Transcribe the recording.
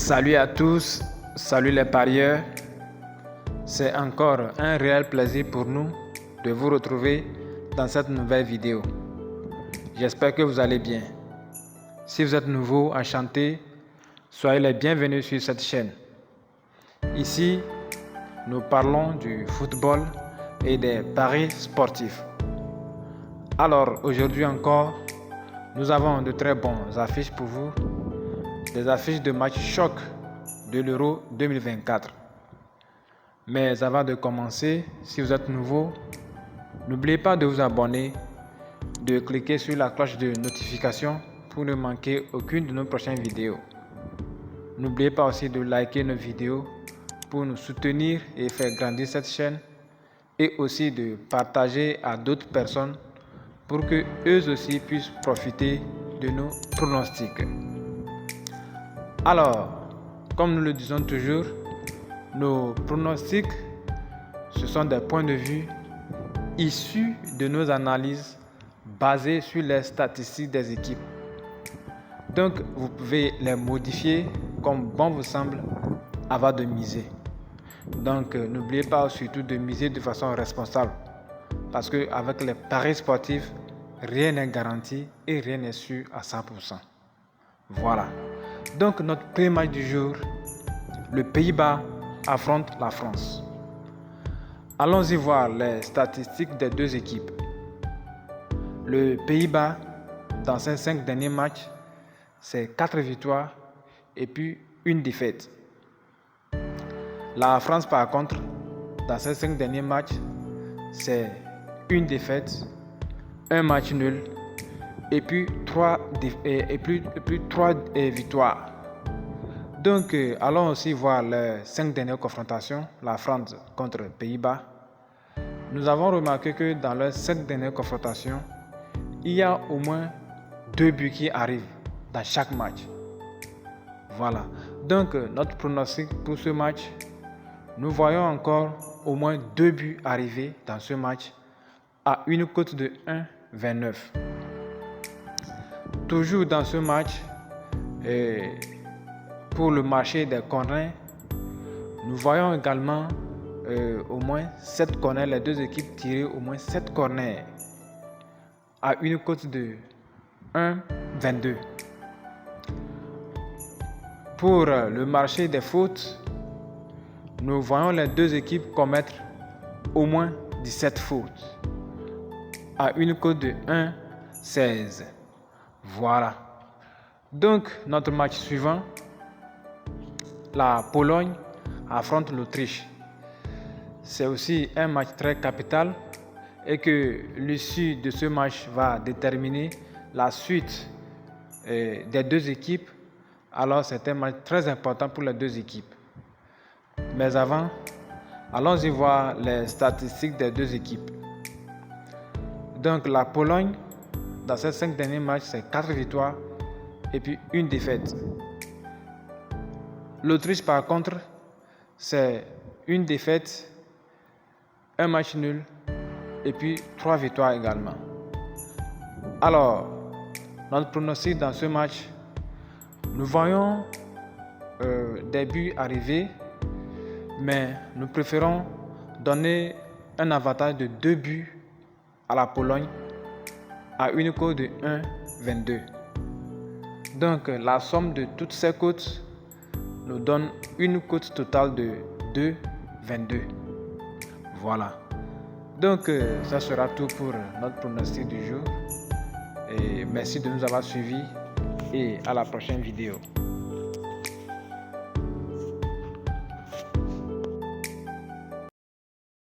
Salut à tous, salut les parieurs. C'est encore un réel plaisir pour nous de vous retrouver dans cette nouvelle vidéo. J'espère que vous allez bien. Si vous êtes nouveau, enchanté, soyez les bienvenus sur cette chaîne. Ici, nous parlons du football et des paris sportifs. Alors aujourd'hui encore, nous avons de très bonnes affiches pour vous, des affiches de match choc de l'Euro 2024. Mais avant de commencer, si vous êtes nouveau, n'oubliez pas de vous abonner, de cliquer sur la cloche de notification pour ne manquer aucune de nos prochaines vidéos. N'oubliez pas aussi de liker nos vidéos pour nous soutenir et faire grandir cette chaîne, et aussi de partager à d'autres personnes pour que eux aussi puissent profiter de nos pronostics. Alors, comme nous le disons toujours, nos pronostics, ce sont des points de vue issus de nos analyses basées sur les statistiques des équipes. Donc, vous pouvez les modifier comme bon vous semble avant de miser. Donc, n'oubliez pas surtout de miser de façon responsable, parce qu'avec les paris sportifs, rien n'est garanti et rien n'est sûr à 100%. Voilà. Donc, notre premier match du jour, le Pays-Bas affronte la France. Allons-y voir les statistiques des deux équipes. Le Pays-Bas, dans ses 5 derniers matchs, c'est 4 victoires et puis une défaite. La France, par contre, dans ses 5 derniers matchs, c'est une défaite, un match nul et puis 3 victoires. Donc, allons aussi voir les 5 dernières confrontations, la France contre les Pays-Bas. Nous avons remarqué que dans les 5 dernières confrontations, il y a au moins 2 buts qui arrivent dans chaque match. Voilà. Donc, notre pronostic pour ce match, nous voyons encore au moins 2 buts arriver dans ce match à une cote de 1,29. Toujours dans ce match, pour le marché des corners, nous voyons également au moins 7 corners, les deux équipes tirer au moins 7 corners à une cote de 1,22. Pour le marché des fautes, nous voyons les deux équipes commettre au moins 17 fautes à une cote de 1,16. Voilà. Donc, notre match suivant, la Pologne affronte l'Autriche. C'est aussi un match très capital et que l'issue de ce match va déterminer la suite des deux équipes. Alors, c'est un match très important pour les deux équipes. Mais avant, allons-y voir les statistiques des deux équipes. Donc, la Pologne, dans ces 5 derniers matchs, c'est 4 victoires et puis une défaite. L'Autriche, par contre, c'est une défaite, un match nul et puis 3 victoires également. Alors, notre pronostic dans ce match, nous voyons des buts arriver, mais nous préférons donner un avantage de 2 buts à la Pologne à une cote de 1,22. Donc, la somme de toutes ces cotes nous donne une cote totale de 2,22. Voilà. Donc, ça sera tout pour notre pronostic du jour. Et merci de nous avoir suivis et à la prochaine vidéo.